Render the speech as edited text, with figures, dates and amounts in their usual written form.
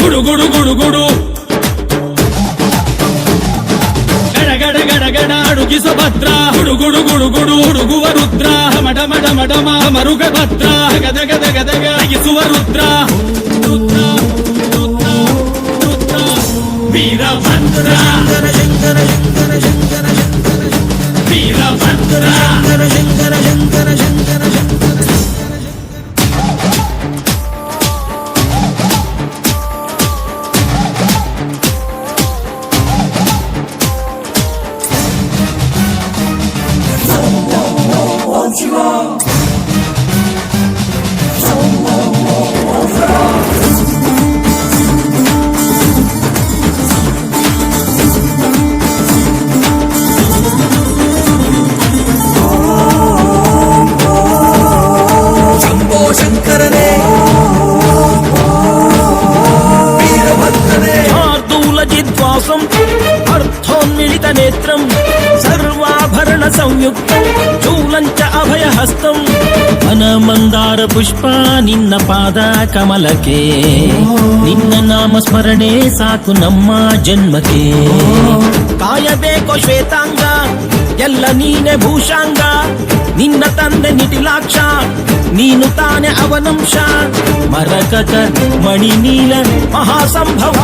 గుడు గుడు గుడు గుడు గడ గడ గడ అడుగి సుభద్ర గుడు గుడు గుడు గుడు ఉడుగువ రుద్ర మడ మడ మడ మరుగ భద్ర గద గద గద గగిసువ రుద్ర రుద్ర రుద్ర రుద్ర వీరభద్ర శంకర శంకర శంకర శంకర శంకర వీరభద్ర శంకర శంకర శంకర శంకర శంకర అర్థోన్మిళిత నేత్రం సర్వాభరణ సంయుక్తం చూలంచ అభయహస్తం వనమందార పుష్ప ನಿನ್ನ ಪಾದ ಕಮಲಕ್ಕೆ ನಿನ್ನ ನಾಮ ಸ್ಮರಣೆ ಸಾಕು ನಮ್ಮ ಜನ್ಮಕ್ಕೆ ಕಾಯಬೇಕೋ ಶ್ವೇತಾಂಗ ಎಲ್ಲ ನೀನೆ ಭೂಷಾಂಗ ನಿನ್ನ ತಂದೆ ನಿಟಿಲಾಕ್ಷ ನೀನು ತಾನೆ ಅವನಂಶ ಮರಕತ ಮಣಿ ನೀಲ ಮಹಾಸಂಭವ